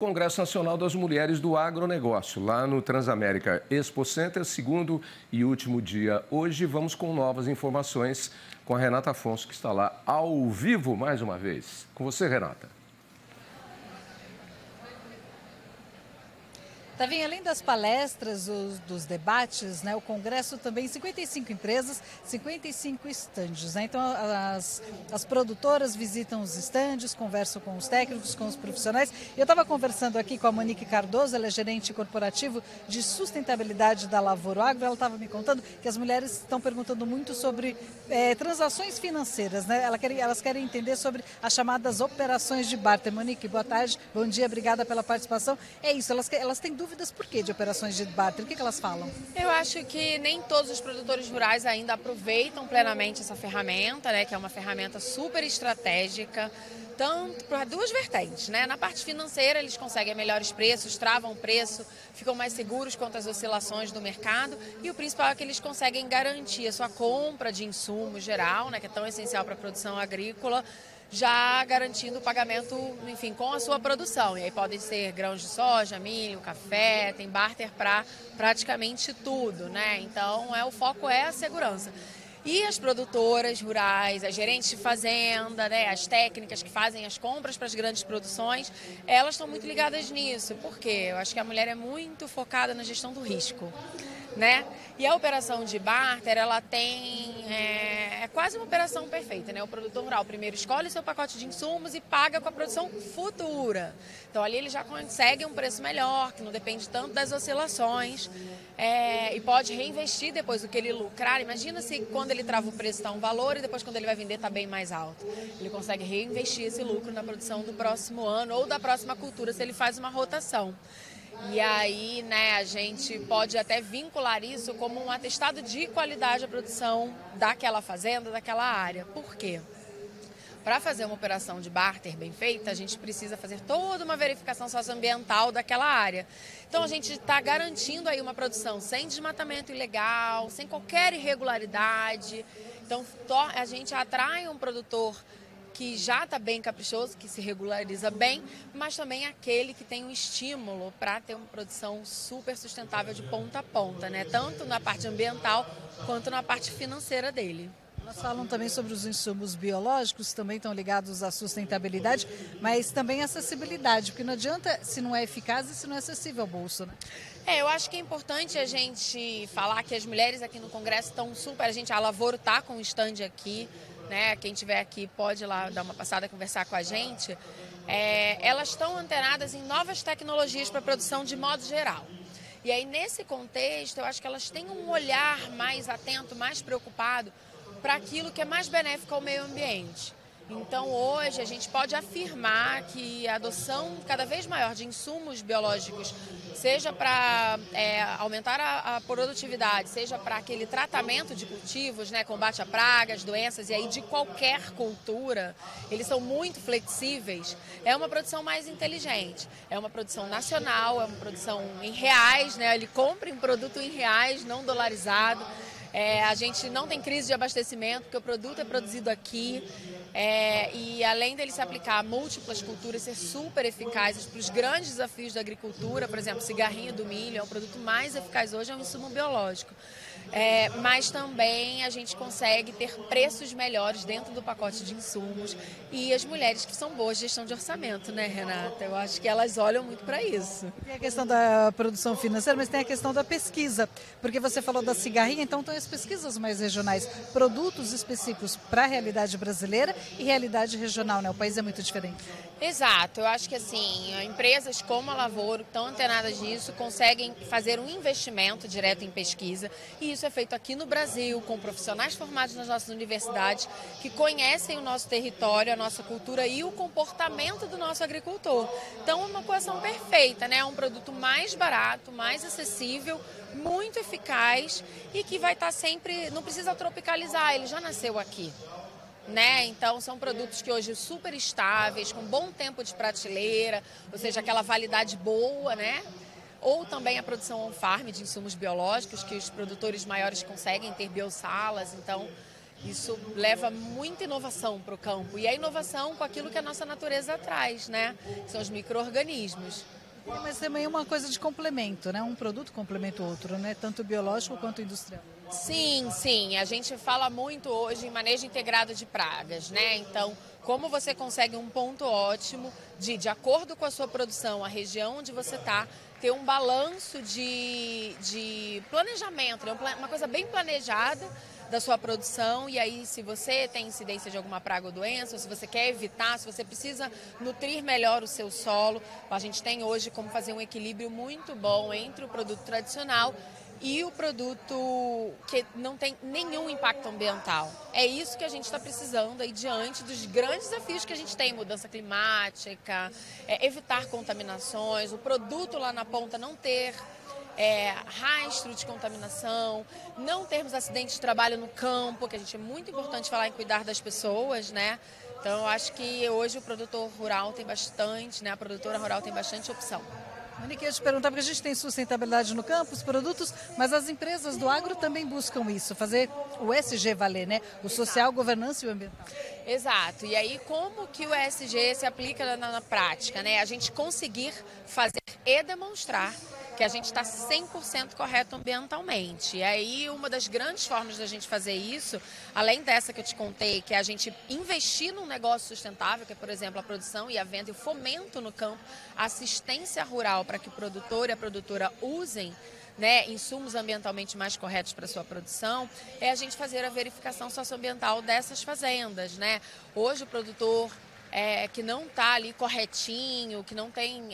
Congresso Nacional das Mulheres do Agronegócio, lá no Transamérica Expo Center, segundo e último dia. Hoje vamos com novas informações com a Renata Afonso, que está lá ao vivo mais uma vez. Com você, Renata. Tavinho, além das palestras, dos debates, né, o Congresso também, 55 empresas, 55 estandes. Né? Então, as produtoras visitam os estandes, conversam com os técnicos, com os profissionais. Eu estava conversando aqui com a Monique Cardoso, ela é gerente corporativo de sustentabilidade da Lavoro Agro. Ela estava me contando que as mulheres estão perguntando muito sobre transações financeiras. Né? Elas querem entender sobre as chamadas operações de barter. Monique, boa tarde, bom dia, obrigada pela participação. É isso, elas têm dúvidas por quê de operações de barter? O que elas falam? Eu acho que nem todos os produtores rurais ainda aproveitam plenamente essa ferramenta, né, que é uma ferramenta super estratégica, tanto para duas vertentes, né? Na parte financeira eles conseguem melhores preços, travam o preço, ficam mais seguros quanto às oscilações do mercado e o principal é que eles conseguem garantir a sua compra de insumo geral, né, que é tão essencial para a produção agrícola, já garantindo o pagamento, enfim, com a sua produção. E aí podem ser grãos de soja, milho, café, tem barter para praticamente tudo, né? Então, o foco é a segurança. E as produtoras rurais, as gerentes de fazenda, né, as técnicas que fazem as compras para as grandes produções, elas estão muito ligadas nisso. Por quê? Eu acho que a mulher é muito focada na gestão do risco, né? E a operação de barter, ela tem é quase uma operação perfeita, né? O produtor rural primeiro escolhe seu pacote de insumos e paga com a produção futura. Então ali ele já consegue um preço melhor, que não depende tanto das oscilações, e pode reinvestir depois do que ele lucrar. Imagina se quando ele trava o preço está um valor e depois quando ele vai vender está bem mais alto. Ele consegue reinvestir esse lucro na produção do próximo ano ou da próxima cultura se ele faz uma rotação. E aí, né, a gente pode até vincular isso como um atestado de qualidade à produção daquela fazenda, daquela área. Por quê? Para fazer uma operação de barter bem feita, a gente precisa fazer toda uma verificação socioambiental daquela área. Então, a gente está garantindo aí uma produção sem desmatamento ilegal, sem qualquer irregularidade. Então, a gente atrai um produtor que já está bem caprichoso, que se regulariza bem, mas também aquele que tem um estímulo para ter uma produção super sustentável de ponta a ponta, né? Tanto na parte ambiental quanto na parte financeira dele. Elas falam também sobre os insumos biológicos, também estão ligados à sustentabilidade, mas também à acessibilidade, porque não adianta se não é eficaz e se não é acessível ao bolso, né? Eu acho que é importante a gente falar que as mulheres aqui no Congresso estão super... A Lavoro está com um stand aqui, né? Quem estiver aqui pode ir lá dar uma passada e conversar com a gente. Elas estão antenadas em novas tecnologias para a produção de modo geral. E aí, nesse contexto, eu acho que elas têm um olhar mais atento, mais preocupado para aquilo que é mais benéfico ao meio ambiente. Então, hoje, a gente pode afirmar que a adoção cada vez maior de insumos biológicos, seja para aumentar a produtividade, seja para aquele tratamento de cultivos, né, combate a pragas, doenças, e aí de qualquer cultura, eles são muito flexíveis, é uma produção mais inteligente. É uma produção nacional, é uma produção em reais, né, ele compra um produto em reais, não dolarizado. A gente não tem crise de abastecimento, porque o produto é produzido aqui. E além dele se aplicar a múltiplas culturas, ser super eficazes para os grandes desafios da agricultura, por exemplo, cigarrinho do milho é o produto mais eficaz hoje, é um insumo biológico. Mas também a gente consegue ter preços melhores dentro do pacote de insumos e as mulheres que são boas de gestão de orçamento, né, Renata? Eu acho que elas olham muito para isso. Tem a questão da produção financeira, mas tem a questão da pesquisa, porque você falou da cigarrinha, então tem as pesquisas mais regionais, produtos específicos para a realidade brasileira e realidade regional, né? O país é muito diferente. Exato, eu acho que assim, empresas como a Lavoro, tão antenadas nisso, conseguem fazer um investimento direto em pesquisa e isso é feito aqui no Brasil, com profissionais formados nas nossas universidades, que conhecem o nosso território, a nossa cultura e o comportamento do nosso agricultor. Então é uma equação perfeita, né? É um produto mais barato, mais acessível, muito eficaz e que vai estar sempre, não precisa tropicalizar, ele já nasceu aqui. Né? Então são produtos que hoje super estáveis, com bom tempo de prateleira, ou seja, aquela validade boa, né? Ou também a produção on-farm de insumos biológicos, que os produtores maiores conseguem ter biossalas, então Isso leva muita inovação para o campo. E a inovação com aquilo que a nossa natureza traz, né? São os micro-organismos. Mas também uma coisa de complemento, né? Um produto complementa o outro, né? Tanto biológico quanto industrial. Sim, sim. A gente fala muito hoje em manejo integrado de pragas, né? Então, como você consegue um ponto ótimo de acordo com a sua produção, a região onde você está, ter um balanço de planejamento, né? Uma coisa bem planejada da sua produção, e aí se você tem incidência de alguma praga ou doença, ou se você quer evitar, se você precisa nutrir melhor o seu solo, a gente tem hoje como fazer um equilíbrio muito bom entre o produto tradicional e o produto que não tem nenhum impacto ambiental. É isso que a gente está precisando aí diante dos grandes desafios que a gente tem, mudança climática, evitar contaminações, o produto lá na ponta não ter rastro de contaminação, não termos acidentes de trabalho no campo, que a gente é muito importante falar em cuidar das pessoas, né? Então, eu acho que hoje o produtor rural tem bastante, né? A produtora rural tem bastante opção. Monique, eu ia te perguntar, porque a gente tem sustentabilidade no campo, os produtos, mas as empresas do agro também buscam isso, fazer o ESG valer, né? O social, governança e o ambiental. Exato. E aí, como que o ESG se aplica na prática, né? A gente conseguir fazer e demonstrar que a gente está 100% correto ambientalmente. E aí, uma das grandes formas da gente fazer isso, além dessa que eu te contei, que é a gente investir num negócio sustentável, que é, por exemplo, a produção e a venda e o fomento no campo, a assistência rural para que o produtor e a produtora usem, né, insumos ambientalmente mais corretos para a sua produção, é a gente fazer a verificação socioambiental dessas fazendas, né? Hoje o produtor que não está ali corretinho, que não tem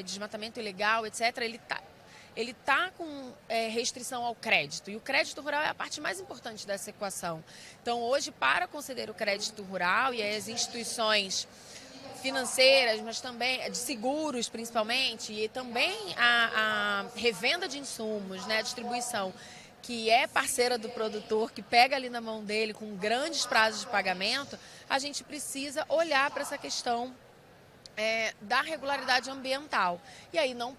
desmatamento ilegal, etc., ele tá com restrição ao crédito. E o crédito rural é a parte mais importante dessa equação. Então, hoje, para conceder o crédito rural e as instituições financeiras, mas também de seguros, principalmente, e também a revenda de insumos, né, a distribuição, que é parceira do produtor, que pega ali na mão dele com grandes prazos de pagamento, a gente precisa olhar para essa questão da regularidade ambiental. E aí não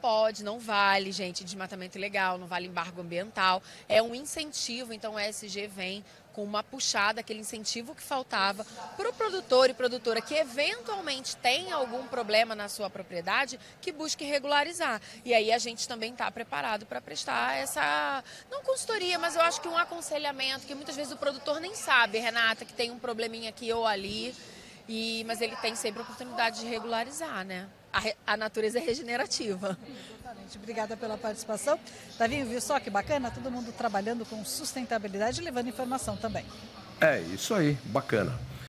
vale, gente, desmatamento ilegal, não vale embargo ambiental, é um incentivo, então o ESG vem com uma puxada, aquele incentivo que faltava para o produtor e produtora que eventualmente tem algum problema na sua propriedade, que busque regularizar. E aí a gente também está preparado para prestar essa, não consultoria, mas eu acho que um aconselhamento, que muitas vezes o produtor nem sabe, Renata, que tem um probleminha aqui ou ali, mas ele tem sempre a oportunidade de regularizar, né? A natureza é regenerativa. Exatamente. Obrigada pela participação. Tavinho, viu só que bacana? Todo mundo trabalhando com sustentabilidade e levando informação também. É isso aí, bacana.